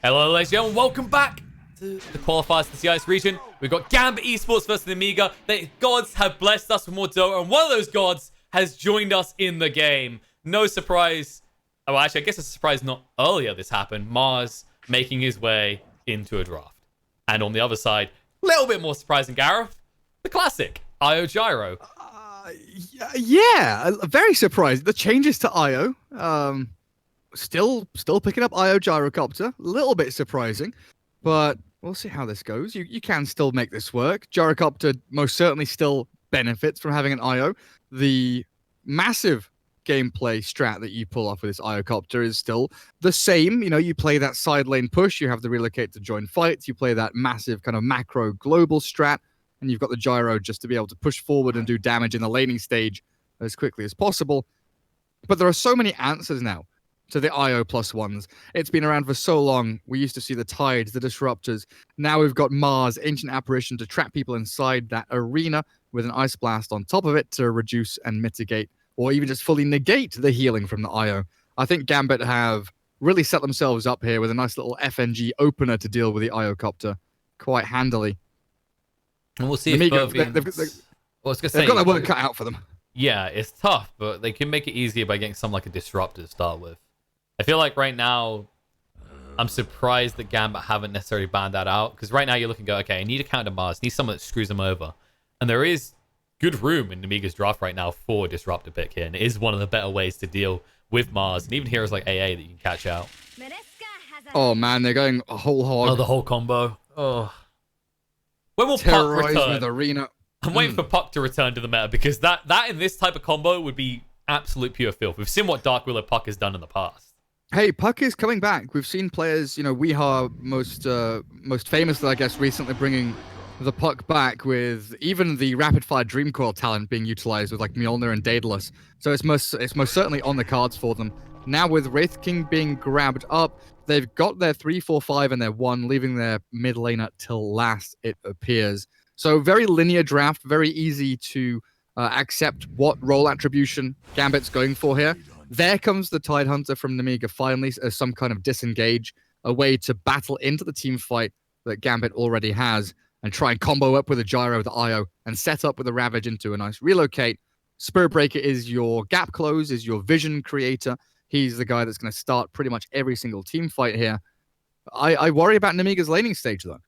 Hello, ladies and gentlemen. Welcome back to the Qualifiers for the CIS region. We've got Gambit Esports versus Nemiga. The gods have blessed us with more Dota, and one of those gods has joined us in the game. No surprise. Oh, actually, I guess it's a surprise not earlier this happened. Mars making his way into a draft. And on the other side, a little bit more surprising, Gareth, the classic, IO Gyro. Yeah, very surprised. The changes to IO. Still picking up IO Gyrocopter. A little bit surprising, but we'll see how this goes. You can still make this work. Gyrocopter most certainly still benefits from having an IO. The massive gameplay strat that you pull off with this Iocopter is still the same. You know, you play that side lane push, you have the relocate to join fights, you play that massive kind of macro global strat, and you've got the gyro just to be able to push forward and do damage in the laning stage as quickly as possible. But there are so many answers now to the IO plus ones. It's been around for so long. We used to see the Tides, the Disruptors. Now we've got Mars, Ancient Apparition, to trap people inside that arena with an Ice Blast on top of it to reduce and mitigate, or even just fully negate the healing from the IO. I think Gambit have really set themselves up here with a nice little FNG opener to deal with the Iocopter quite handily. And we'll see Nemiga, if they've got their work cut out for them. Yeah, it's tough, but they can make it easier by getting something like a Disruptor to start with. I feel like right now, I'm surprised that Gambit haven't necessarily banned that out, because right now you're looking, okay, I need a counter Mars, I need someone that screws them over. And there is good room in Nemiga's draft right now for a Disruptor pick here, and it is one of the better ways to deal with Mars, and even heroes like AA that you can catch out. Oh man, they're going a whole hog. Oh, the whole combo. Oh. When will Puck Terrorize return? with arena. I'm waiting for Puck to return to the meta, because that in this type of combo would be absolute pure filth. We've seen what Dark Willow Puck has done in the past. Hey, Puck is coming back. We've seen players, you know, Weehaw most famously, I guess, recently bringing the Puck back with even the rapid fire Dream Coil talent being utilized with like Mjolnir and Daedalus. So it's most certainly on the cards for them. Now with Wraith King being grabbed up, they've got their 3-4-5 and their 1, leaving their mid laner till last, it appears. So very linear draft, very easy to accept what role attribution Gambit's going for here. There comes the Tide Hunter from Nemiga finally as some kind of disengage, a way to battle into the team fight that Gambit already has and try and combo up with a Gyro, the IO, and set up with a Ravage into a nice relocate. Spirit Breaker is your gap close, is your vision creator. He's the guy that's going to start pretty much every single team fight here. I worry about Nemiga's laning stage, though.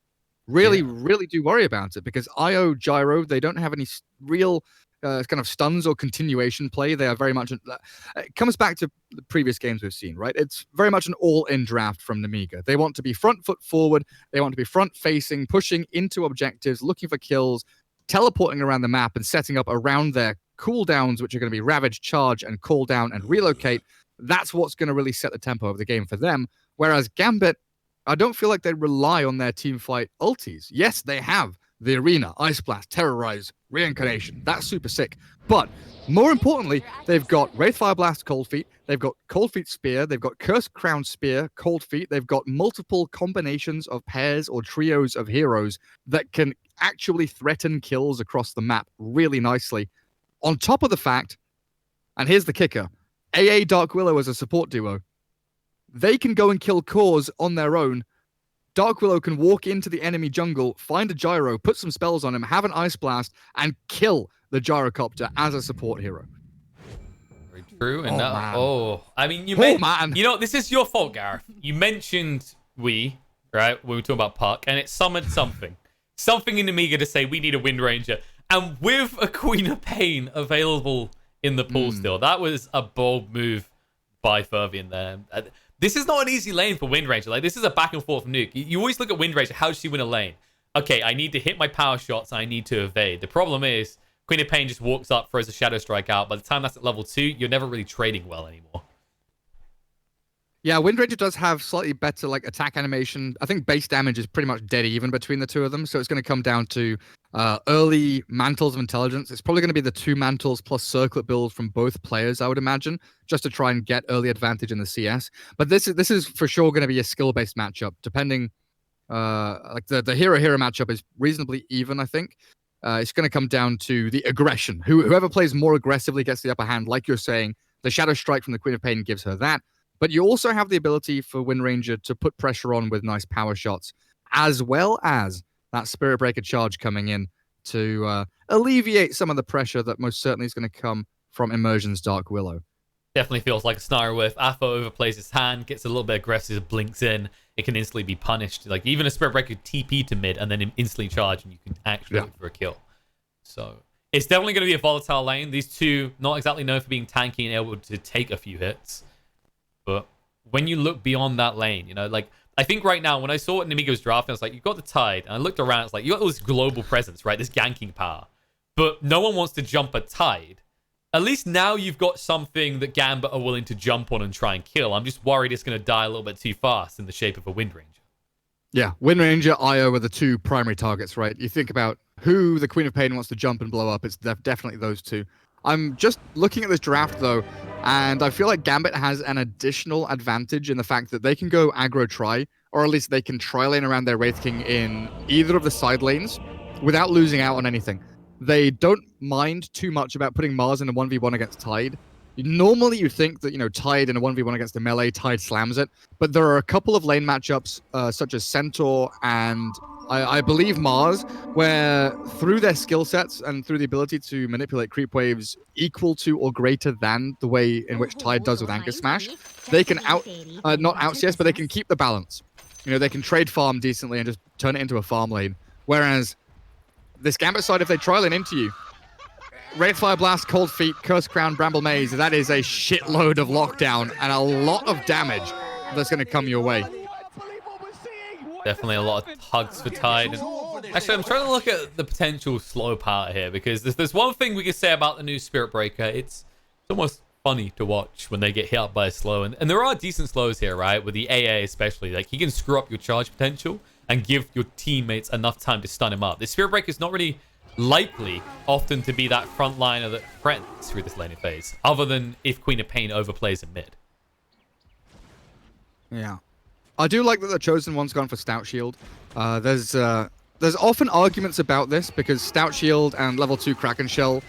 Really do worry about it, because IO Gyro, they don't have any real kind of stuns or continuation play. They are very much... it comes back to the previous games we've seen, right? It's very much an all-in draft from Nemiga. They want to be front foot forward. They want to be front-facing, pushing into objectives, looking for kills, teleporting around the map and setting up around their cooldowns, which are going to be Ravage, Charge, and Call Down and Relocate. That's what's going to really set the tempo of the game for them. Whereas Gambit, I don't feel like they rely on their team fight ultis. Yes, they have the Arena, Ice Blast, Terrorize, Reincarnation. That's super sick. But more importantly, they've got Wraith Fire Blast, Cold Feet. They've got Cold Feet Spear. They've got Cursed Crown Spear, Cold Feet. They've got multiple combinations of pairs or trios of heroes that can actually threaten kills across the map really nicely. On top of the fact, and here's the kicker, AA Dark Willow as a support duo, they can go and kill cores on their own. Dark Willow can walk into the enemy jungle, find a Gyro, put some spells on him, have an Ice Blast, and kill the Gyrocopter as a support hero. Very true. And I mean, you know, this is your fault, Gareth. You mentioned right, when we were talking about Puck, and it summoned something in Nemiga to say we need a Wind Ranger, and with a Queen of Pain available in the pool still, that was a bold move by Fervian there. This is not an easy lane for Wind Ranger. Like, this is a back and forth nuke. You always look at Wind Ranger. How does she win a lane? Okay, I need to hit my power shots. I need to evade. The problem is Queen of Pain just walks up, throws a Shadow Strike out. By the time that's at level 2, you're never really trading well anymore. Yeah, Wind Ranger does have slightly better like attack animation. I think base damage is pretty much dead even between the two of them. So it's going to come down to early Mantles of Intelligence. It's probably going to be the 2 Mantles plus Circlet build from both players, I would imagine, just to try and get early advantage in the CS. But this is for sure going to be a skill-based matchup, depending... like the hero-hero matchup is reasonably even, I think. It's going to come down to the aggression. Whoever plays more aggressively gets the upper hand, like you're saying. The Shadow Strike from the Queen of Pain gives her that. But you also have the ability for Wind Ranger to put pressure on with nice power shots, as well as that Spirit Breaker charge coming in to alleviate some of the pressure that most certainly is going to come from Immersion's Dark Willow. Definitely feels like a scenario where if Atho overplays his hand, gets a little bit aggressive, blinks in, it can instantly be punished. Like, even a Spirit Breaker TP to mid and then instantly charge, and you can actually look for a kill. So it's definitely going to be a volatile lane. These two, not exactly known for being tanky and able to take a few hits. But when you look beyond that lane, you know, like, I think right now, when I saw Nemiga was drafting, I was like, you've got the Tide. And I looked around, it's like, you got all this global presence, right? This ganking power. But no one wants to jump a Tide. At least now you've got something that Gambit are willing to jump on and try and kill. I'm just worried it's going to die a little bit too fast in the shape of a Wind Ranger. Yeah, Wind Ranger, Io are the two primary targets, right? You think about who the Queen of Pain wants to jump and blow up, it's definitely those two. I'm just looking at this draft, though, and I feel like Gambit has an additional advantage in the fact that they can go aggro try, or at least they can try lane around their Wraith King in either of the side lanes without losing out on anything. They don't mind too much about putting Mars in a 1v1 against Tide. Normally, you think that, you know, Tide in a 1v1 against a melee, Tide slams it. But there are a couple of lane matchups, such as Centaur and I believe Mars, where through their skill sets and through the ability to manipulate creep waves equal to or greater than the way in which Tide does with Anchor Smash, they can not out CS, but they can keep the balance. You know, they can trade farm decently and just turn it into a farm lane. Whereas this Gambit side, if they try lane into you, Wraithfire Blast, Cold Feet, Curse Crown, Bramble Maze, that is a shitload of lockdown and a lot of damage that's going to come your way. Definitely a lot of tugs for Tide. And actually, I'm trying to look at the potential slow part here, because there's one thing we can say about the new Spirit Breaker. It's almost funny to watch when they get hit up by a slow. And there are decent slows here, right? With the AA especially. Like, he can screw up your charge potential and give your teammates enough time to stun him up. The Spirit Breaker is not really likely often to be that front liner that threatens through this laning phase, other than if Queen of Pain overplays in mid. Yeah. I do like that the Chosen One's gone for Stout Shield. There's often arguments about this because Stout Shield and level 2 Kraken Shell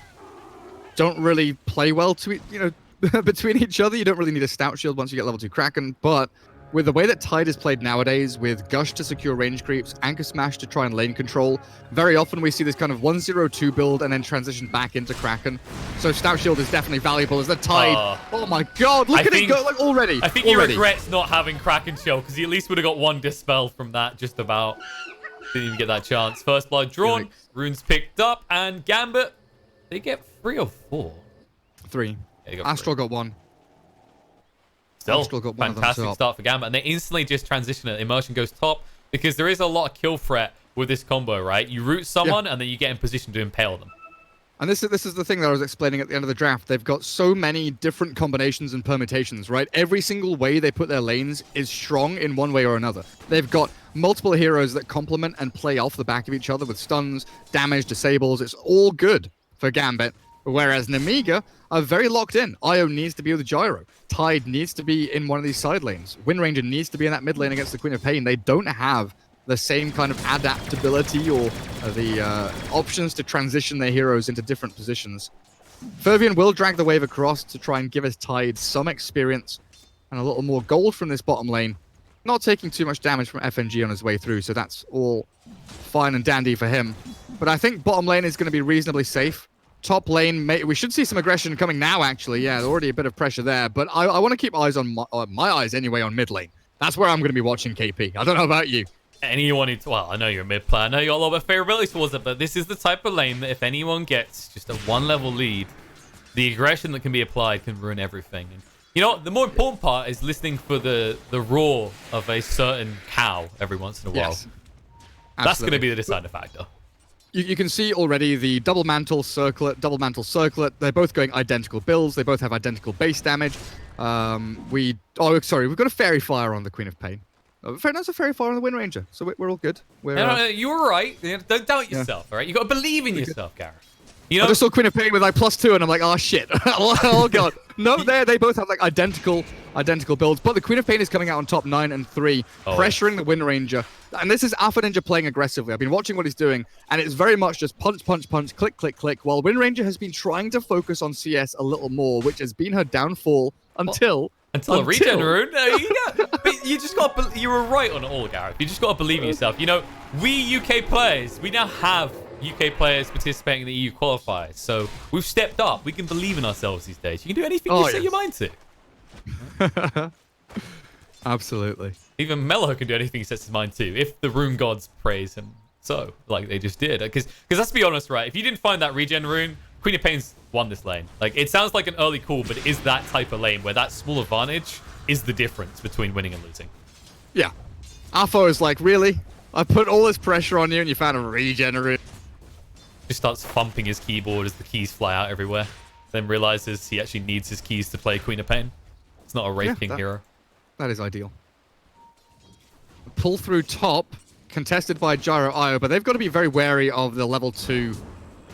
don't really play well to, you know, between each other. You don't really need a Stout Shield once you get level 2 Kraken, but with the way that Tide is played nowadays, with Gush to secure range creeps, Anchor Smash to try and lane control, very often we see this kind of 1-0-2 build and then transition back into Kraken. So Stout Shield is definitely valuable as the Tide. Oh my god, look at it go, like, already. I think he regrets not having Kraken Shell, because he at least would have got one dispel from that, just about. Didn't even get that chance. First blood drawn, runes picked up, and Gambit, they get 3 or 4? 3. Yeah, Astral got 1. Still, fantastic start for Gambit. And they instantly just transition it. Immersion goes top, because there is a lot of kill threat with this combo, right? You root someone, and then you get in position to impale them. And this is the thing that I was explaining at the end of the draft. They've got so many different combinations and permutations, right? Every single way they put their lanes is strong in one way or another. They've got multiple heroes that complement and play off the back of each other with stuns, damage, disables. It's all good for Gambit. Whereas Nemiga are very locked in. Io needs to be with Gyro. Tide needs to be in one of these side lanes. Wind Ranger needs to be in that mid lane against the Queen of Pain. They don't have the same kind of adaptability or the options to transition their heroes into different positions. Fervian will drag the wave across to try and give his Tide some experience and a little more gold from this bottom lane. Not taking too much damage from FNG on his way through, so that's all fine and dandy for him. But I think bottom lane is going to be reasonably safe. Top lane, we should see some aggression coming now, actually. Yeah, already a bit of pressure there. But I want to keep eyes on my eyes anyway on mid lane. That's where I'm going to be watching KP. I don't know about you. Anyone who, well, I know you're a mid player. I know you got a lot of favorability towards it, but this is the type of lane that if anyone gets just a 1-level lead, the aggression that can be applied can ruin everything. And, you know, the more important part is listening for the roar of a certain cow every once in a while. Yes, that's going to be the deciding factor. You can see already the double mantle circlet, they're both going identical builds. They both have identical base damage. We've got a Fairy Fire on the Queen of Pain. That's a Fairy Fire on the Wind Ranger, so we're all good. You were right. Don't doubt yourself, all right? You got to believe in yourself, Gareth. You know, I just saw Queen of Pain with like +2, and I'm like, oh shit, oh god. No, they both have like identical builds, but the Queen of Pain is coming out on top 9 and 3, pressuring the Wind Ranger. And this is Alpha Ninja playing aggressively. I've been watching what he's doing, and it's very much just punch, punch, punch, click, click, click, while Wind Ranger has been trying to focus on CS a little more, which has been her downfall until Until a regen rune. You just got. You were right on it all, Gareth. You just got to believe in yourself. You know, we UK players, we now have UK players participating in the EU qualifiers, so we've stepped up. We can believe in ourselves these days. You can do anything you set your mind to. Absolutely. Even Mello can do anything he sets his mind to, if the rune gods praise him so, like they just did. Because let's be honest, right? If you didn't find that regen rune, Queen of Pain's won this lane. Like, it sounds like an early call, but it is that type of lane where that small advantage is the difference between winning and losing. Yeah. Afo is like, really? I put all this pressure on you and you found a regen rune. Just starts thumping his keyboard as the keys fly out everywhere. Then realizes he actually needs his keys to play Queen of Pain. It's not a Wraith King hero. That is ideal. Pull through top, contested by Gyro Io, but they've got to be very wary of the level 2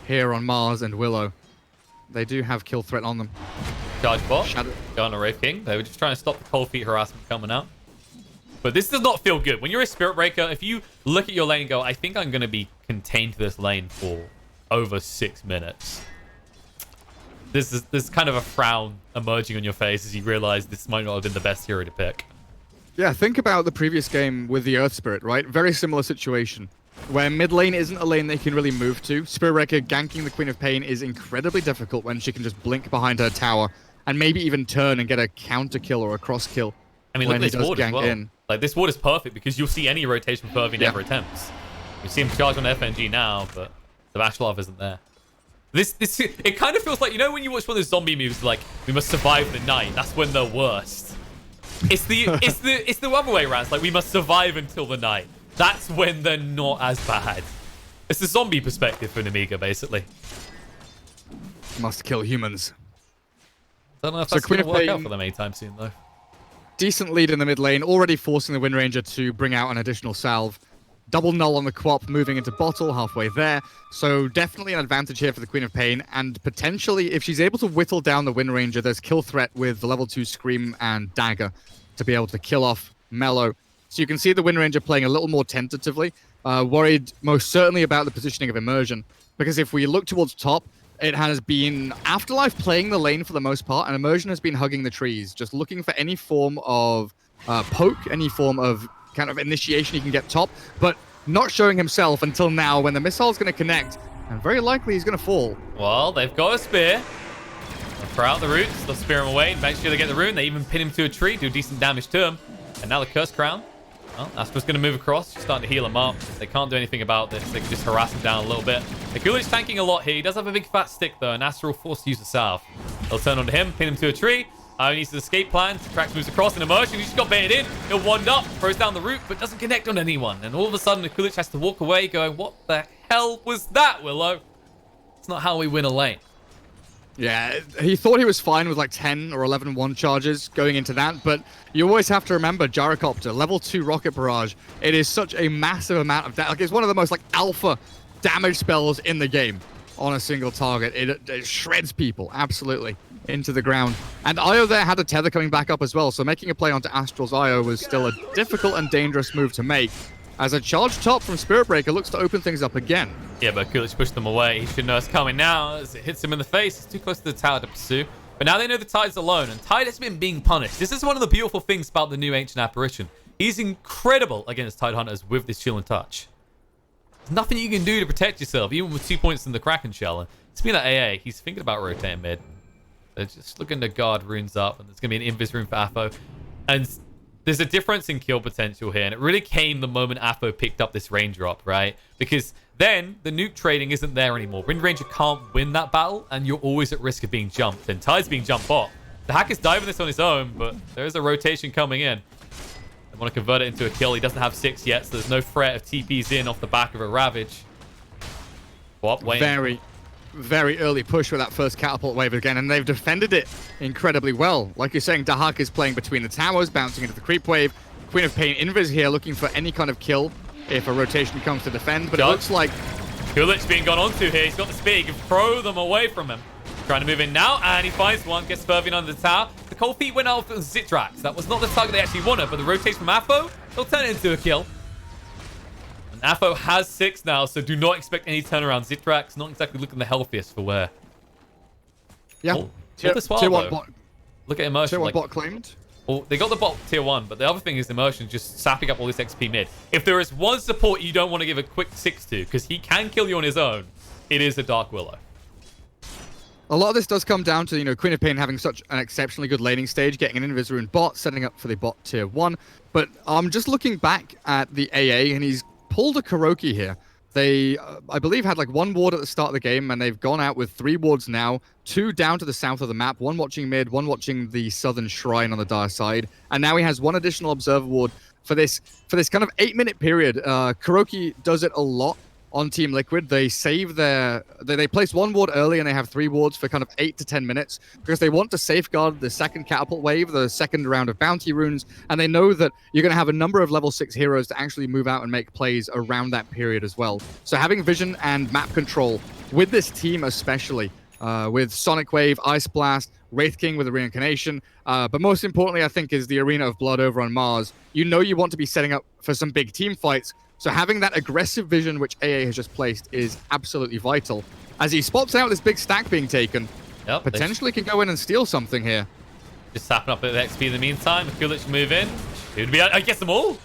here on Mars and Willow. They do have kill threat on them. Charge bot. Go on a Wraith King. They were just trying to stop the cold feet harassment coming out. But this does not feel good. When you're a Spirit Breaker, if you look at your lane and go, I think I'm going to be contained to this lane for over 6 minutes. There's kind of a frown emerging on your face as you realize this might not have been the best hero to pick. Yeah, think about the previous game with the Earth Spirit, right? Very similar situation, where mid lane isn't a lane they can really move to. Spirit Breaker ganking the Queen of Pain is incredibly difficult when she can just blink behind her tower and maybe even turn and get a counter kill or a cross kill. I mean, look at this ward as well. Like, this ward is perfect because you'll see any rotation before he never attempts. You see him charge on FNG now, but the Bash Love isn't there. It kind of feels like, you know, when you watch one of those zombie movies, like, we must survive the night. That's when they're worst. It's the other way around. It's like, we must survive until the night. That's when they're not as bad. It's the zombie perspective for Nemiga, basically. Must kill humans. I don't know if that's going to work out for them anytime soon, though. Decent lead in the mid lane, already forcing the Wind Ranger to bring out an additional salve. Double null on the Quap, moving into bottle, halfway there. So definitely an advantage here for the Queen of Pain, and potentially, if she's able to whittle down the Wind Ranger, there's kill threat with the level 2 Scream and Dagger to be able to kill off Mello. So you can see the Wind Ranger playing a little more tentatively, worried most certainly about the positioning of Immersion, because if we look towards top, it has been Afterlife playing the lane for the most part, and Immersion has been hugging the trees, just looking for any form of poke, any form of kind of initiation he can get top, but not showing himself until now when the missile's going to connect, and very likely he's going to fall. Well, they've got a spear. They'll throw out the roots, they'll spear him away, make sure they get the rune, they even pin him to a tree, do decent damage to him, and now the Curse Crown. Well, Astra's going to move across, just starting to heal him up. They can't do anything about this, they can just harass him down a little bit. Akuli's tanking a lot here, he does have a big fat stick though, and Astra will force to use the salve. They'll turn onto him, pin him to a tree. He needs an escape plan. Trax moves across in Immersion. He just got baited in. He'll wand up, throws down the root, but doesn't connect on anyone. And all of a sudden, Akulich has to walk away going, what the hell was that, Willow? It's not how we win a lane. Yeah, he thought he was fine with like 10 or 11 one charges going into that, but you always have to remember Gyrocopter, level 2 rocket barrage. It is such a massive amount of damage. Like, it's one of the most like alpha damage spells in the game on a single target. It shreds people, absolutely, into the ground. And Io there had a tether coming back up as well, so making a play onto Astral's Io was still a difficult and dangerous move to make, as a charge top from Spirit Breaker looks to open things up again. Yeah, but Kulich pushed them away. He should know it's coming now as it hits him in the face. It's too close to the tower to pursue. But now they know the Tide's alone, and Tide has been being punished. This is one of the beautiful things about the new Ancient Apparition. He's incredible against Tide Hunters with this Chill and Touch. There's nothing you can do to protect yourself, even with 2 points in the Kraken Shell. And speaking of AA, he's thinking about rotating mid. They're just looking to guard runes up, and there's going to be an invis rune for Apo. And there's a difference in kill potential here, and it really came the moment Apo picked up this range drop, right? Because then the nuke trading isn't there anymore. Wind Ranger can't win that battle, and you're always at risk of being jumped. And Tide's being jumped bot. The Hacker's diving this on his own, but there is a rotation coming in. They want to convert it into a kill. He doesn't have 6 yet, so there's no threat of TPs in off the back of a Ravage. What? Wayne? Very early push with that first catapult wave again, and they've defended it incredibly well. Like you're saying, Dahak is playing between the towers, bouncing into the creep wave. Queen of Pain Invis here looking for any kind of kill if a rotation comes to defend, but it looks like Kulich being gone onto here. He's got the speed. He can throw them away from him. Trying to move in now, and he finds one, gets Fervian under the tower. The cold feet went off Zitrax. That was not the target they actually wanted, but the rotation from Afo, they'll turn it into a kill. And Afo has 6 now, so do not expect any turnaround. Zitrax not exactly looking the healthiest for wear. Yeah. Tier 1 bot. Look at Immersion. Tier 1 bot claimed. Well, they got the bot tier 1, but the other thing is Immersion just sapping up all this XP mid. If there is one support you don't want to give a quick 6 to, because he can kill you on his own, it is a Dark Willow. A lot of this does come down to, you know, Queen of Pain having such an exceptionally good laning stage, getting an Invis Rune bot, setting up for the bot tier 1. But I'm just looking back at the AA, and he's pulled a Kuroki here. They, I believe, had like 1 ward at the start of the game, and they've gone out with 3 wards now, 2 down to the south of the map, 1 watching mid, 1 watching the southern shrine on the Dire side, and now he has 1 additional observer ward for this kind of 8-minute period. Kuroki does it a lot on Team Liquid. They save they place 1 ward early, and they have 3 wards for kind of 8 to 10 minutes because they want to safeguard the second catapult wave, the second round of bounty runes, and they know that you're going to have a number of level 6 heroes to actually move out and make plays around that period as well. So having vision and map control with this team, especially with Sonic Wave, Ice Blast, Wraith King with a reincarnation, but most importantly, I think, is the Arena of Blood over on Mars. You know you want to be setting up for some big team fights. So having that aggressive vision, which AA has just placed, is absolutely vital. As he spots out this big stack being taken, potentially can go in and steal something here. Just tapping up a bit of XP in the meantime. Kulich move in. It would be, I guess, them all.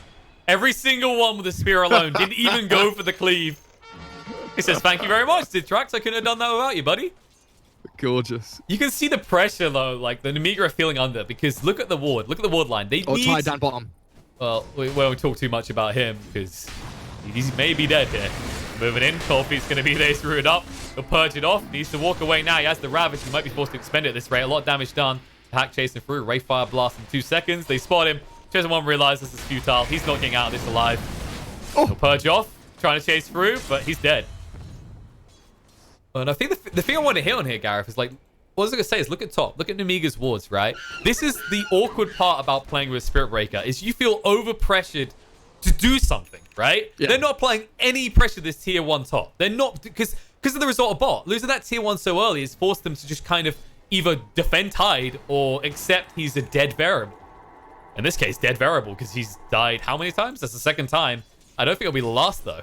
Every single one with a spear alone. Didn't even go for the cleave. He says, thank you very much, Zitrax. I couldn't have done that without you, buddy. Gorgeous. You can see the pressure, though. Like, the Nemiga are feeling under because look at the ward. Look at the ward line. They need... tied down bottom. Well, we won't talk too much about him because he may be dead here. Moving in, Coffee's going to be there, screw it up. He'll purge it off. Needs to walk away now. He has the Ravage. He might be forced to expend it at this rate. A lot of damage done. Hack chasing through. Ray Fire Blast in 2 seconds. They spot him. Chosen One realizes this is futile. He's not getting out of this alive. He'll purge off. Trying to chase through, but he's dead. And I think the thing I want to hit on here, Gareth, is like, what I was going to say is look at top. Look at Nemiga's wards, right? This is the awkward part about playing with Spirit Breaker, is you feel overpressured to do something, right? Yeah. They're not applying any pressure to this tier 1 top. They're not, because of the result of bot. Losing that tier 1 so early has forced them to just kind of either defend Tide or accept he's a dead variable. In this case, dead variable, because he's died how many times? That's the 2nd time. I don't think it'll be the last, though.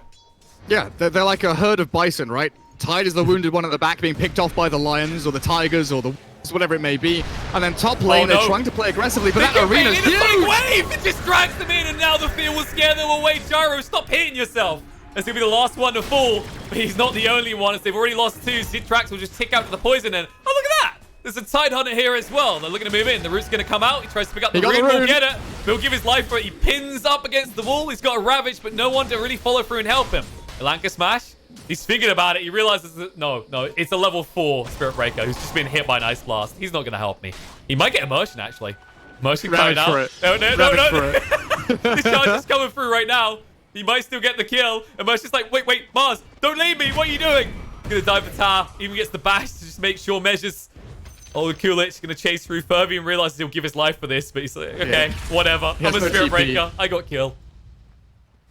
Yeah, they're like a herd of bison, right? Tide is the wounded one at the back being picked off by the lions or the tigers or the whatever it may be. And then top lane, they're trying to play aggressively, but that arena's huge! Wave! It just drags them in, and now the field will scare them away. Gyro, stop hitting yourself. That's going to be the last one to fall, but he's not the only one, as they've already lost 2. Zitrax will just tick out to the poison, and oh, look at that! There's a Tide Hunter here as well. They're looking to move in. The root's going to come out. He tries to pick up the rune. We'll get it. He'll give his life for it. He pins up against the wall. He's got a Ravage, but no one to really follow through and help him. Elanka Smash. He's thinking about it. He realizes that, no, it's a level 4 Spirit Breaker who's just been hit by an Ice Blast. He's not going to help me. He might get Immersion, actually. Immersion coming out. No. This charge is coming through right now. He might still get the kill. Immersion's like, wait, Mars, don't leave me. What are you doing? He's going to dive for tower. Even gets the bash to just make sure measures. Oh, Kulich going to chase through Furby and realizes he'll give his life for this. But he's like, okay, whatever. I'm a Spirit Breaker. I got kill.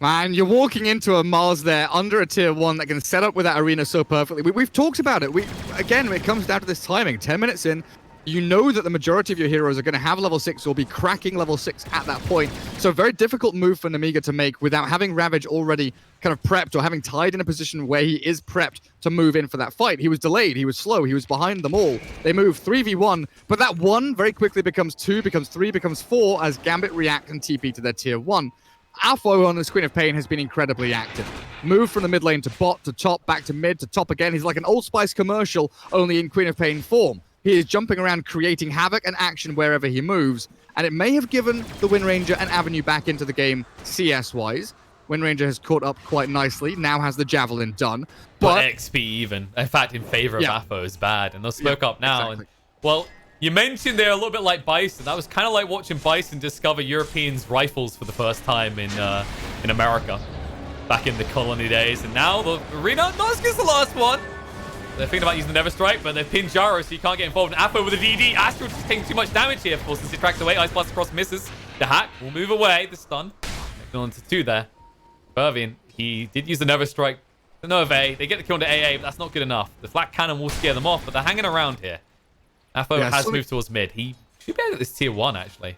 Man, you're walking into a Mars there under a tier 1 that can set up with that arena so perfectly. We've talked about it. Again, it comes down to this timing. 10 minutes in, you know that the majority of your heroes are going to have level 6 or be cracking level 6 at that point. So very difficult move for Nemiga to make without having Ravage already kind of prepped or having Tide in a position where he is prepped to move in for that fight. He was delayed. He was slow. He was behind them all. They move 3v1, but that 1 very quickly becomes 2, becomes 3, becomes 4 as Gambit react and TP to their tier 1. Alpha on this Queen of Pain has been incredibly active. Move from the mid lane to bot, to top, back to mid, to top again. He's like an Old Spice commercial, only in Queen of Pain form. He is jumping around, creating havoc and action wherever he moves. And it may have given the Wind Ranger an avenue back into the game CS-wise. Wind Ranger has caught up quite nicely, now has the Javelin done. But XP even. In fact, in favor of Aphro is bad. And they'll smoke up now. Exactly. And, well, you mentioned they're a little bit like Bison. That was kind of like watching Bison discover Europeans' rifles for the first time in America back in the colony days. And now the arena, not as good as the last one. They're thinking about using the Never Strike, but they've pinned Gyro, so you can't get involved. And Aphro with a DD. Astral just taking too much damage here, of course, as he tracks away. Ice Blast across misses. The hack will move away. The stun. Going on to 2 there. Pervian, he did use the Never Strike. The Nova. They get the kill into AA, but that's not good enough. The Flat Cannon will scare them off, but they're hanging around here. Aphro has moved towards mid. He should be able to get this tier 1, actually.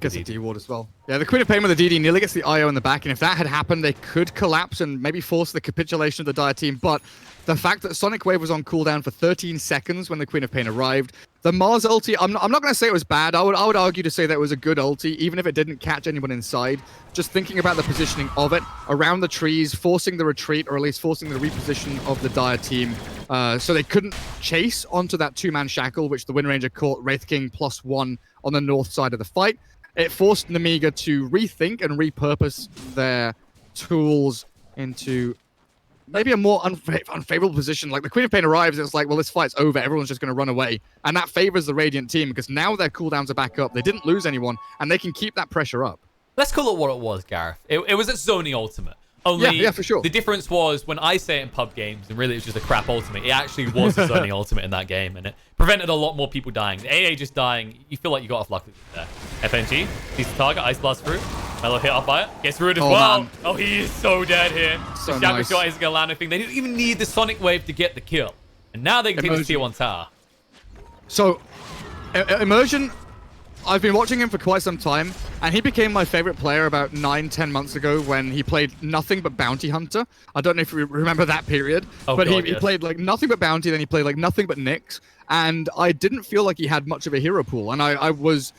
Gets a D-ward as well. Yeah, the Queen of Pain with the DD nearly gets the IO in the back, and if that had happened, they could collapse and maybe force the capitulation of the Dire team, but the fact that Sonic Wave was on cooldown for 13 seconds when the Queen of Pain arrived, The Mars ulti, I'm not going to say it was bad. I would argue to say that it was a good ulti, even if it didn't catch anyone inside. Just thinking about the positioning of it, around the trees, forcing the retreat, or at least forcing the reposition of the Dire team, so they couldn't chase onto that two-man shackle, which the Wind Ranger caught Wraith King +1 on the north side of the fight. It forced Nemiga to rethink and repurpose their tools into maybe a more unfavorable position. Like, the Queen of Pain arrives, it's like, well, this fight's over. Everyone's just going to run away. And that favors the Radiant team because now their cooldowns are back up. They didn't lose anyone, and they can keep that pressure up. Let's call it what it was, Gareth. It was a Zony ultimate. Only yeah, for sure. The difference was when I say it in pub games, and really it was just a crap ultimate, it actually was a Zony ultimate in that game, and it prevented a lot more people dying. The AA just dying, you feel like you got off lucky there. FNG, sees the target, Ice Blast through. Mellow hit up by it, gets through it as well. Man. Oh, he is so dead here. So the Shadow Shot isn't going to land anything. They didn't even need the Sonic Wave to get the kill. And now they can take the tier 1 tower. So, Immersion, I've been watching him for quite some time, and he became my favorite player about 9-10 months ago when he played nothing but Bounty Hunter. I don't know if you remember that period, but he played like nothing but Bounty, then he played like nothing but Nyx, and I didn't feel like he had much of a hero pool, and I was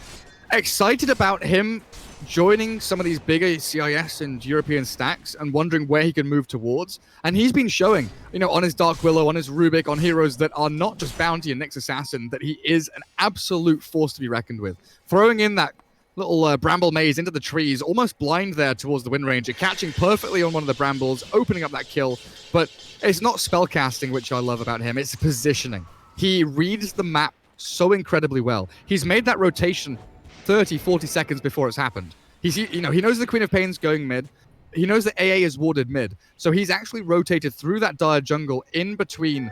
excited about him joining some of these bigger CIS and European stacks and wondering where he could move towards. And he's been showing, you know, on his Dark Willow, on his Rubik, on heroes that are not just Bounty and Nyx Assassin, that he is an absolute force to be reckoned with. Throwing in that little bramble maze into the trees, almost blind there towards the Wind Ranger, catching perfectly on one of the brambles, opening up that kill. But it's not spellcasting, which I love about him, it's positioning. He reads the map so incredibly well. He's made that rotation 30, 40 seconds before it's happened. He knows the Queen of Pain's going mid. He knows that AA is warded mid. So he's actually rotated through that Dire jungle in between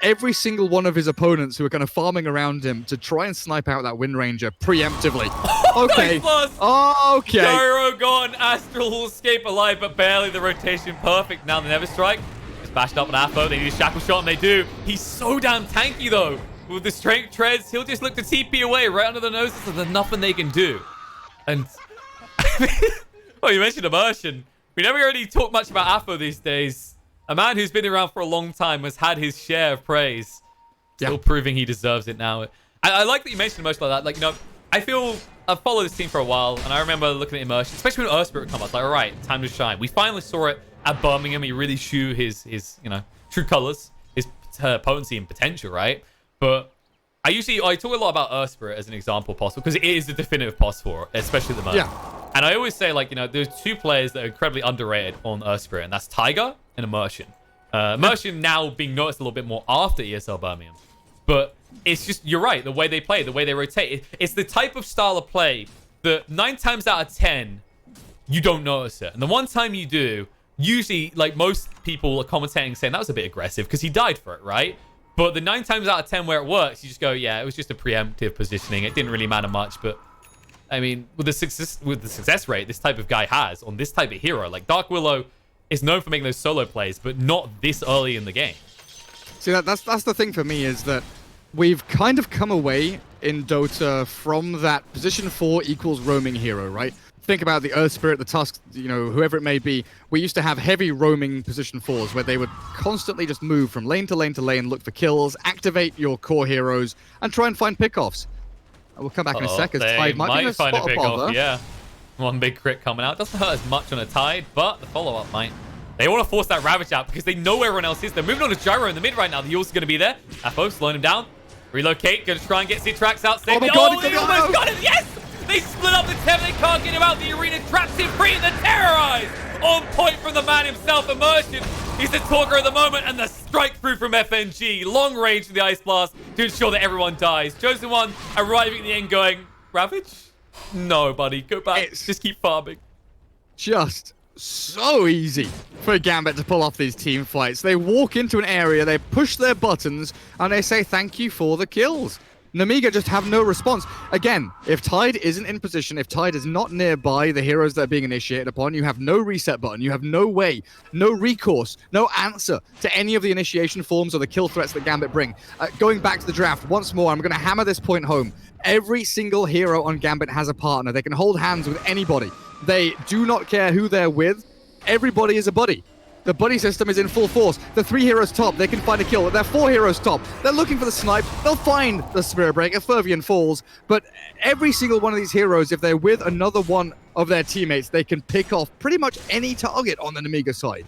every single one of his opponents who are kind of farming around him to try and snipe out that Wind Ranger preemptively. Okay. Okay. Gyro gone. Astral will escape alive, but barely. The rotation perfect. Now the Never Strike is bashed up on Apo. They need a Shackle Shot, and they do. He's so damn tanky, though. With the strength treads, he'll just look to TP away right under the noses, and there's nothing they can do. And well, you mentioned Immersion. We never really talk much about Apo these days. A man who's been around for a long time has had his share of praise. Still proving he deserves it now. I like that you mentioned Immersion like that. Like, you know, I feel I've followed this team for a while, and I remember looking at Immersion, especially when Earthspirit come up. Like, all right, time to shine. We finally saw it at Birmingham. He really showed his you know, true colors, his potency and potential, right? But I talk a lot about Earthspirit as an example possible because it is the definitive possible, especially at the moment. Yeah. And I always say, like, you know, there's two players that are incredibly underrated on Earthspirit, and that's Tiger and Immersion. Immersion now being noticed a little bit more after ESL Birmingham. But it's just, you're right, the way they play, the way they rotate. It's the type of style of play that 9 times out of 10, you don't notice it. And the one time you do, usually, like, most people are commentating saying that was a bit aggressive because he died for it, right? But the 9 times out of 10 where it works, you just go, yeah, it was just a preemptive positioning. It didn't really matter much. But I mean, with the success rate this type of guy has on this type of hero, like Dark Willow is known for making those solo plays, but not this early in the game. See, that's the thing for me is that we've kind of come away in Dota from that position 4 equals roaming hero, right? Think about the Earthspirit, the Tusk, you know, whoever it may be. We used to have heavy roaming position 4s where they would constantly just move from lane to lane to lane, look for kills, activate your core heroes, and try and find pickoffs. We'll come back in a second. Tide might find a pickoff, yeah. One big crit coming out. Doesn't hurt as much on a Tide, but the follow-up might. They want to force that Ravage out because they know everyone else is. They're moving on to Gyro in the mid right now. The heal's going to be there. Apo slowing him down. Relocate. Going to try and get Citrax out. Oh my God, they almost got him. Yes! They split up the 10. They can't get him out. The arena traps him free. And the Terrorize. On point from the man himself. Immersion. He's the talker at the moment. And the strike through from FNG. Long range to the Ice Blast to ensure that everyone dies. Chosen One arriving at the end going, Ravage? No, buddy. Go back. Just keep farming. Just so easy for Gambit to pull off these team fights. They walk into an area, they push their buttons, and they say thank you for the kills. Nemiga just have no response. Again, if Tide isn't in position, if Tide is not nearby the heroes that are being initiated upon, you have no reset button, you have no way, no recourse, no answer to any of the initiation forms or the kill threats that Gambit bring. Going back to the draft, once more, I'm going to hammer this point home. Every single hero on Gambit has a partner. They can hold hands with anybody. They do not care who they're with. Everybody is a buddy. The buddy system is in full force. The 3 heroes top, they can find a kill. They're 4 heroes top. They're looking for the snipe. They'll find the Spirit Breaker. Fervian falls. But every single one of these heroes, if they're with another one of their teammates, they can pick off pretty much any target on the Nemiga side.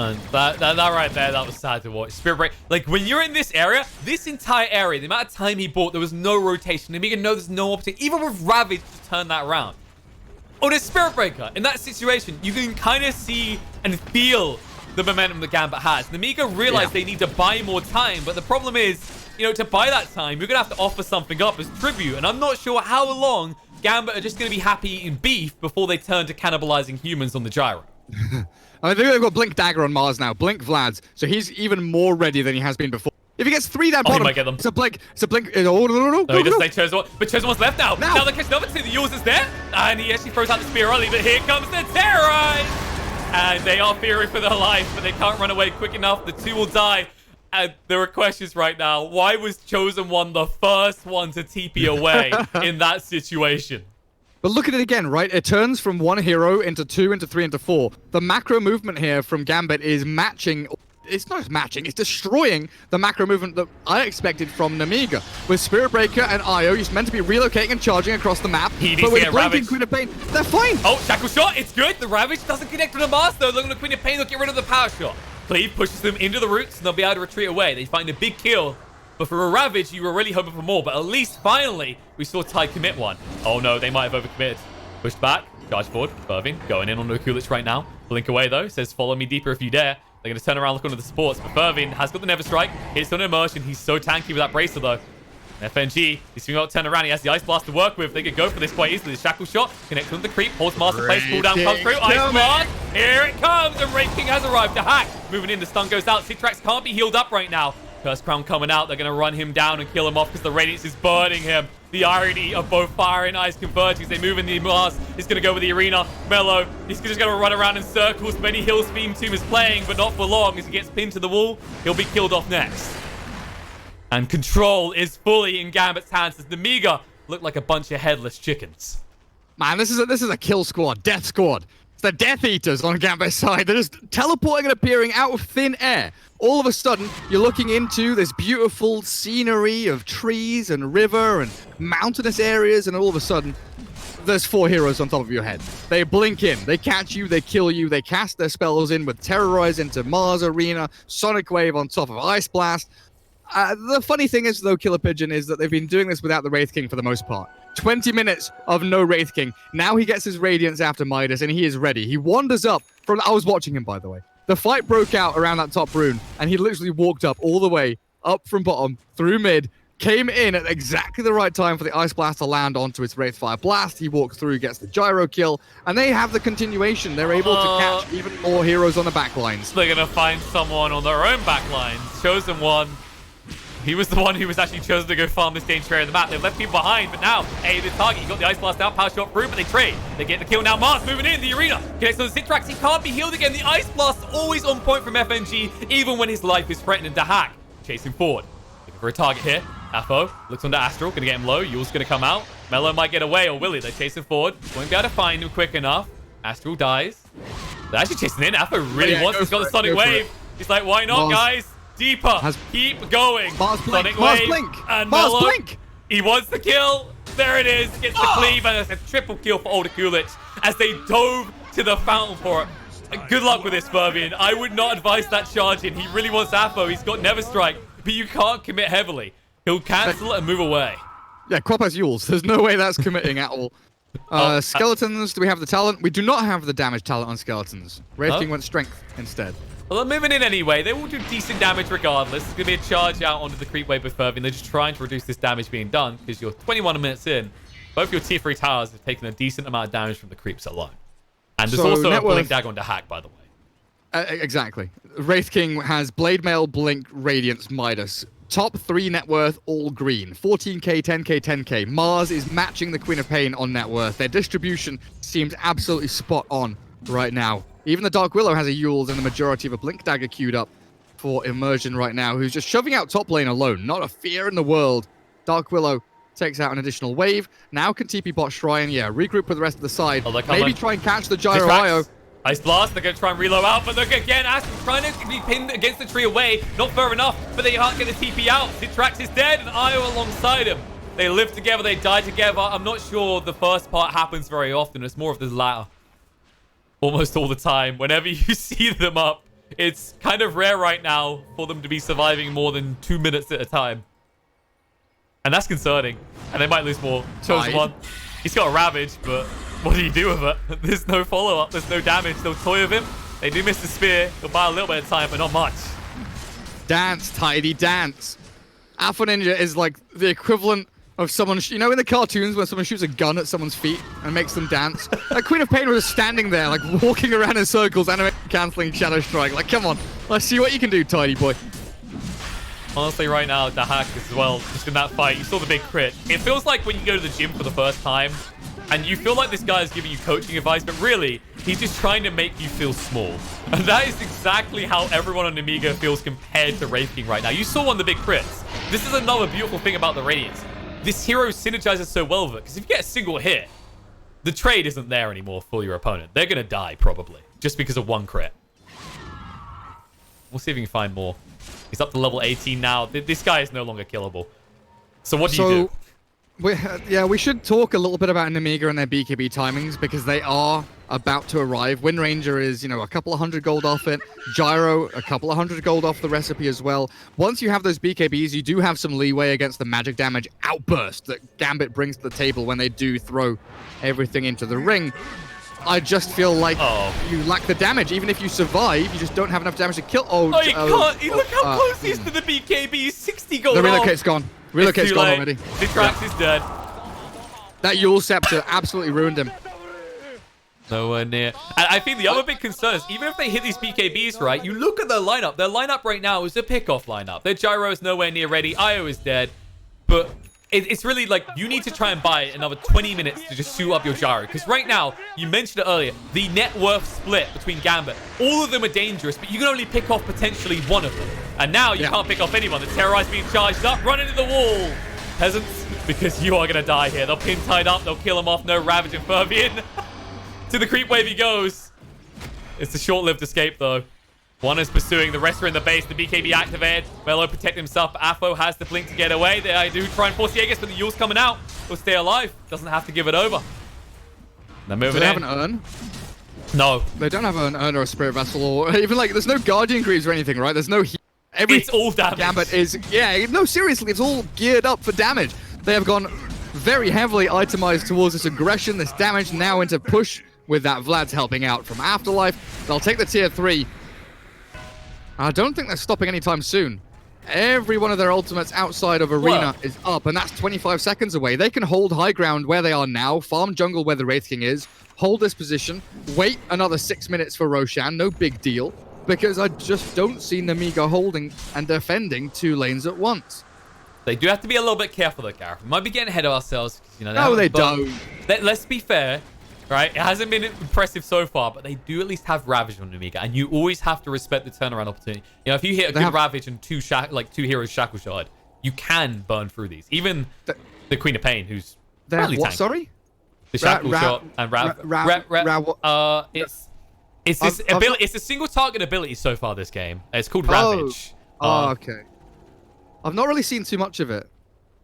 And that right there, that was sad to watch. Spirit Break, like when you're in this area, this entire area, the amount of time he bought, there was no rotation. Nemiga knows there's no opportunity, even with Ravage, to turn that around. Oh, there's Spirit Breaker. In that situation, you can kind of see and feel the momentum that Gambit has. Nemiga realized they need to buy more time, but the problem is, you know, to buy that time, you're going to have to offer something up as tribute, and I'm not sure how long Gambit are just going to be happy eating beef before they turn to cannibalizing humans on the gyro. I think they've got Blink Dagger on Mars now, Blink Vlad's, so he's even more ready than he has been before. If he gets 3 down bottom, he might get them. It's a blink. Oh, no, he doesn't say Chosen One, but Chosen One's left now. Now they catch another 2. The Yules is there, and he actually throws out the spear early, but here comes the Terrorize! And they are fearing for their life, but they can't run away quick enough. The 2 will die. And there are questions right now. Why was Chosen One the first one to TP away in that situation? But look at it again, right? It turns from 1 hero into 2, into 3, into 4. The macro movement here from Gambit is matching... It's not just matching, it's destroying the macro movement that I expected from Nemiga. With Spirit Breaker and Io, he's meant to be relocating and charging across the map. But with Blinking Queen of Pain, they're fine. Oh, Shackle Shot, it's good. The Ravage doesn't connect with the Mars, though. Looking at Queen of Pain, they'll get rid of the Power Shot. Cleave pushes them into the roots, and they'll be able to retreat away. They find a big kill. But for a Ravage, you were really hoping for more. But at least, finally, we saw Ty commit one. Oh, no, they might have overcommitted. Pushed back, charge forward. Fervin going in on the Kulich right now. Blink away, though. Says, follow me deeper if you dare. They're going to turn around, look under the supports. But Fervin has got the Never Strike. Hits on immersion. He's so tanky with that bracer, though. FNG, he's swinging out, turn around. He has the Ice Blast to work with. They could go for this quite easily. The Shackle Shot connects with the creep. Holds Master Place. Cooldown comes through. Ice Blast. Here it comes. And Wraith King has arrived. The hack. Moving in. The stun goes out. Citrax can't be healed up right now. Curse Crown coming out. They're going to run him down and kill him off because the Radiance is burning him. The irony of both fire and ice converging as they move in the Mars. He's going to go with the arena. Mellow. He's just going to run around in circles. Many Hills theme tune is playing, but not for long. As he gets pinned to the wall, he'll be killed off next. And control is fully in Gambit's hands as Nemiga look like a bunch of headless chickens. Man, this is a kill squad, death squad. It's the Death Eaters on Gambit's side. They're just teleporting and appearing out of thin air. All of a sudden, you're looking into this beautiful scenery of trees and river and mountainous areas, and all of a sudden, there's 4 heroes on top of your head. They blink in, they catch you, they kill you, they cast their spells in with Terrorize into Mars Arena, Sonic Wave on top of Ice Blast. The funny thing is, though, KillerPigeon, is that they've been doing this without the Wraith King for the most part. 20 minutes of no Wraith King. Now he gets his Radiance after Midas, and he is ready. He wanders up from... I was watching him, by the way. The fight broke out around that top rune, and he literally walked up all the way, up from bottom, through mid, came in at exactly the right time for the Ice Blast to land onto its Wraithfire Blast. He walks through, gets the gyro kill, and they have the continuation. They're able to catch even more heroes on the backlines. They're going to find someone on their own backlines. Chosen One. He was the one who was actually chosen to go farm this dangerous area of the map. They've left people behind, but now, hey, the target, he got the Ice Blast out, Power Shot through, but they trade. They get the kill now. Mars moving in the arena. Connects on the Citrax. He can't be healed again. The Ice Blast always on point from FNG, even when his life is threatened to hack. Chasing forward. Looking for a target here. Afo looks under Astral, gonna get him low. Yule's gonna come out. Mello might get away, or will he? They're chasing forward. Won't be able to find him quick enough. Astral dies. They're actually chasing in. Afo really wants. He's got the Sonic Wave. He's like, why not, guys? Deeper. Keep going. Mars blink. Sonic Mars Wave. blink. And Mars Mello, blink. he wants the kill. There it is. Gets the cleave, and it's a triple kill for Older Kulich as they dove to the fountain for it. Good luck with this, Fervian. I would not advise that charge in. He really wants Afo. He's got Never Strike, but you can't commit heavily. He'll cancel it and move away. Yeah, Quap has Yules. There's no way that's committing at all. Skeletons, do we have the talent? We do not have the damage talent on Skeletons. Wraith King went strength instead. Well, they're moving in anyway. They will do decent damage regardless. It's going to be a charge out onto the creep wave with Fervian. They're just trying to reduce this damage being done because you're 21 minutes in. Both your tier 3 towers have taken a decent amount of damage from the creeps alone. And there's also a Blink Dagger to hack, by the way. Exactly. Wraith King has Blade Mail, Blink, Radiance, Midas. Top 3 net worth, all green. 14k, 10k, 10k. Mars is matching the Queen of Pain on net worth. Their distribution seems absolutely spot on right now. Even the Dark Willow has a Yules and the majority of a Blink Dagger queued up for Immersion right now, who's just shoving out top lane alone. Not a fear in the world. Dark Willow takes out an additional wave. Now can TP bot Shrine, regroup with the rest of the side. Maybe try and catch the Gyro Io. Ice Blast, they're going to try and reload out, but look again, Aston trying to be pinned against the tree away. Not far enough, but they can't get the TP out. Zitrax is dead, and Io alongside him. They live together, they die together. I'm not sure the first part happens very often. It's more of the latter. Almost all the time. Whenever you see them up, it's kind of rare right now for them to be surviving more than 2 minutes at a time. And that's concerning. And they might lose more. Chosen one. He's got a Ravage, but what do you do with it? There's no follow-up. There's no damage. They'll toy with him. They do miss the spear. They'll buy a little bit of time, but not much. Dance, Tidy, dance. Alpha Ninja is like the equivalent of someone, you know, in the cartoons when someone shoots a gun at someone's feet and makes them dance. Like Queen of Pain was standing there, like walking around in circles, anime canceling Shadow Strike. Like, come on, let's see what you can do, Tidy boy. Honestly, right now, the hack as well, just in that fight, you saw the big crit. It feels like when you go to the gym for the first time and you feel like this guy is giving you coaching advice, but really, he's just trying to make you feel small. And that is exactly how everyone on Nemiga feels compared to Wraith King right now. You saw one of the big crits. This is another beautiful thing about the Radiance. This hero synergizes so well with it, because if you get a single hit, the trade isn't there anymore for your opponent. They're going to die, probably, just because of one crit. We'll see if we can find more. He's up to level 18 now. This guy is no longer killable. So what do you do? We should talk a little bit about Nemiga and their BKB timings, because they are about to arrive. Wind Ranger is, you know, a couple of 100 gold off it. Gyro, a couple of 100 gold off the recipe as well. Once you have those BKBs, you do have some leeway against the magic damage outburst that Gambit brings to the table when they do throw everything into the ring. I just feel like you lack the damage. Even if you survive, you just don't have enough damage to kill. You can't. Look how close he is to the BKB. 60 gold The relocate's gone. Relocate's gone already. Zitrax is dead. That Yule Scepter absolutely ruined him. Nowhere near. And I think the other big concern is, even if they hit these BKBs right, you look at their lineup. Their lineup right now is a pick-off lineup. Their Gyro is nowhere near ready. Io is dead. But it's really like, you need to try and buy another 20 minutes to just shoot up your Gyro. Because right now, you mentioned it earlier, the net worth split between Gambit. All of them are dangerous, but you can only pick off potentially one of them. And now you can't pick off anyone. The Terrorize being charged up. Run into the wall, peasants, because you are going to die here. They'll pin tied up. They'll kill him off. No Ravage and Fervian. To the creep wave he goes. It's a short-lived escape, though. One is pursuing. The rest are in the base. The BKB activated. Melo protect himself. But Afo has the blink to get away. They do try and force Jaegers, but the Yule's coming out. He'll stay alive. Doesn't have to give it over. They're moving in. Do they have an urn? No. They don't have an urn or a spirit vessel, or even like, there's no Guardian Greaves or anything, right? There's no it's all damage. Gambit is, no, seriously, it's all geared up for damage. They have gone very heavily itemized towards this aggression, this damage, now into push with that Vlad's helping out from Afterlife. They'll take the tier 3. I don't think they're stopping anytime soon. Every one of their ultimates outside of Arena is up, and that's 25 seconds away. They can hold high ground where they are now, farm jungle where the Wraith King is, hold this position, wait another 6 minutes for Roshan, no big deal, because I just don't see Nemiga holding and defending 2 lanes at once. They do have to be a little bit careful, though, Gareth. We might be getting ahead of ourselves. You know, no, they don't. Let's be fair, right? It hasn't been impressive so far, but they do at least have Ravage on Nemiga, and you always have to respect the turnaround opportunity. You know, if you hit a good Ravage and 2 heroes Shackle Shard, you can burn through these. Even the Queen of Pain, who's really tanky. Sorry? The Shackle Shot and it's this ability. It's a single target ability so far this game. It's called Ravage. Okay. I've not really seen too much of it.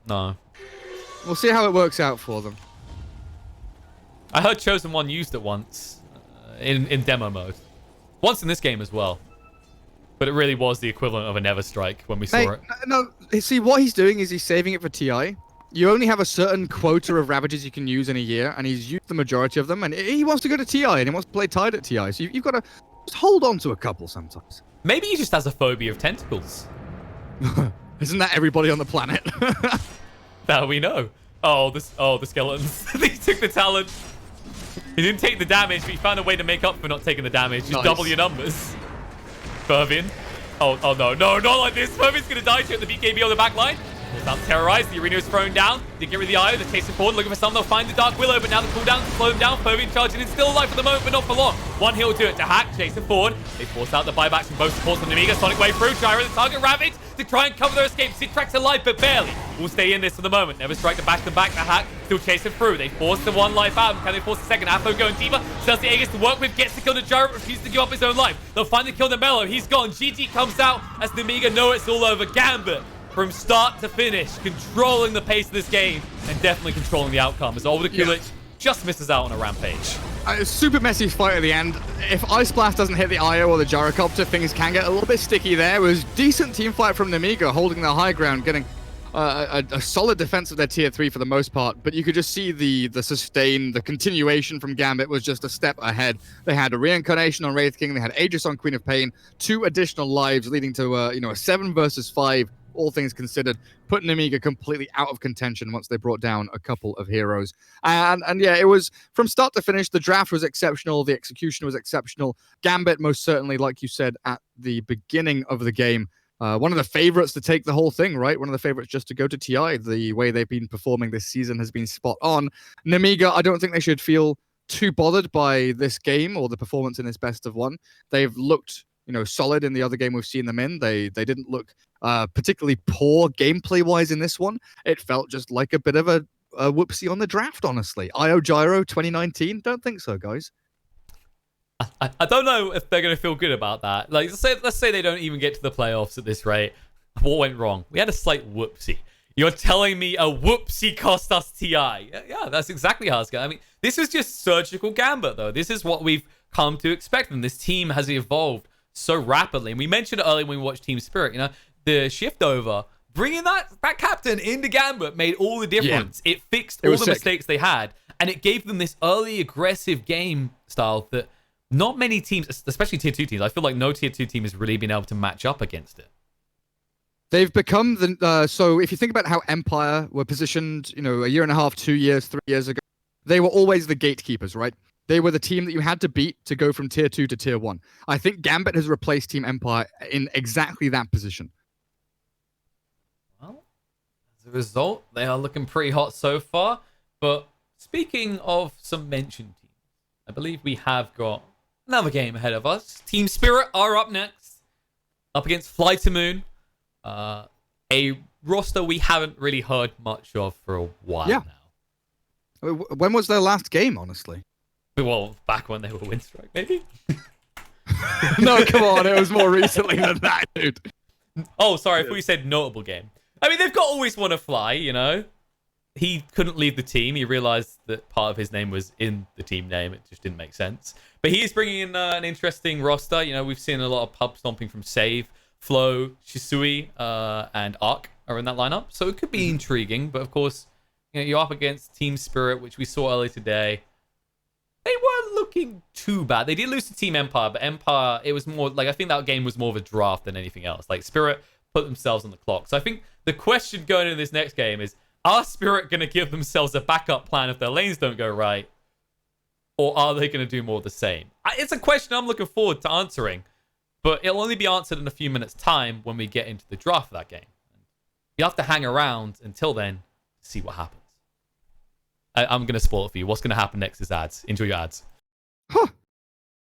No. We'll see how it works out for them. I heard Chosen One used it once in demo mode. Once in this game as well. But it really was the equivalent of a Never Strike when we saw it. No, see, what he's doing is he's saving it for TI. You only have a certain quota of Ravages you can use in a year, and he's used the majority of them, and he wants to go to TI, and he wants to play Tide at TI. So you've got to just hold on to a couple sometimes. Maybe he just has a phobia of tentacles. Isn't that everybody on the planet? That we know. Oh, the skeletons. He took the talent. He didn't take the damage, but he found a way to make up for not taking the damage. Just double your numbers. Fervin. Oh no, not like this. Fervin's going to die to the BKB on the back line. Without Terrorize, the arena is thrown down. They get rid of the Io, they're chasing forward, looking for someone. They'll find the Dark Willow, but now the cooldown slow them down. Fervin charging in, still alive for the moment, but not for long. One heal will do it to hack, chasing forward. They force out the buybacks from both supports on Nemiga. Sonic Wave through, Gyro the target, Ravage. to try and cover their escape. Citrax alive, but barely. Will stay in this for the moment. Never strike the back-to-back. The hack still chasing through. They force the one life out. Can they force the second? Apo going deeper. Sells the Aegis to work with. Gets the kill to Gyro. Refuses to give up his own life. They'll finally kill the Mellow. He's gone. GG comes out as Nemiga know it's all over. Gambit from start to finish, controlling the pace of this game and definitely controlling the outcome as Older Kulich just misses out on a rampage. A super messy fight at the end. If Ice Blast doesn't hit the IO or the Gyrocopter, things can get a little bit sticky there. It was decent team fight from Nemiga, holding the high ground, getting a solid defense of their tier 3 for the most part, but you could just see the sustain, the continuation from Gambit was just a step ahead. They had a reincarnation on Wraith King, they had Aegis on Queen of Pain, 2 additional lives leading to a 7 versus 5, all things considered, put Nemiga completely out of contention once they brought down a couple of heroes. And yeah, it was from start to finish, the draft was exceptional, the execution was exceptional. Gambit, most certainly, like you said at the beginning of the game, one of the favorites to take the whole thing, right? One of the favorites just to go to TI. The way they've been performing this season has been spot on. Nemiga, I don't think they should feel too bothered by this game or the performance in this best of one. They've looked, solid in the other game we've seen them in. They didn't look particularly poor gameplay-wise in this one. It felt just like a bit of a whoopsie on the draft, honestly. IO Gyro 2019? Don't think so, guys. I don't know if they're going to feel good about that. Like, let's say they don't even get to the playoffs at this rate. What went wrong? We had a slight whoopsie. You're telling me a whoopsie cost us TI? Yeah, that's exactly how it's going. I mean, this is just surgical Gambit, though. This is what we've come to expect from this team. Has evolved so rapidly. And we mentioned it earlier when we watched Team Spirit. The shift over, bringing that captain into Gambit made all the difference. Yeah. It fixed all the mistakes they had, and it gave them this early aggressive game style that not many teams, especially tier 2 teams, I feel like no tier 2 team has really been able to match up against it. They've become so if you think about how Empire were positioned, a year and a half, 2 years, 3 years ago, they were always the gatekeepers, right? They were the team that you had to beat to go from tier 2 to tier 1. I think Gambit has replaced Team Empire in exactly that position. Well, as a result, they are looking pretty hot so far. But speaking of some mentioned teams, I believe we have got another game ahead of us. Team Spirit are up next, up against Fly to Moon. A roster we haven't really heard much of for a while now. When was their last game, honestly? Well, back when they were Windstrike, maybe? No, come on. It was more recently than that, dude. Oh, sorry. If we said notable game. I mean, they've got Always Wanna Fly, He couldn't leave the team. He realized that part of his name was in the team name. It just didn't make sense. But he is bringing in an interesting roster. We've seen a lot of pub stomping from Save, Flow, Shisui, and Arc are in that lineup. So it could be intriguing. But of course, you're up against Team Spirit, which we saw earlier today. They weren't looking too bad. They did lose to Team Empire, but Empire, it was more like, I think that game was more of a draft than anything else. Like, Spirit put themselves on the clock. So I think the question going into this next game is, are Spirit going to give themselves a backup plan if their lanes don't go right? Or are they going to do more of the same? It's a question I'm looking forward to answering, but it'll only be answered in a few minutes' time when we get into the draft for that game. You have to hang around until then to see what happens. I'm going to spoil it for you. What's going to happen next is ads. Enjoy your ads. Huh.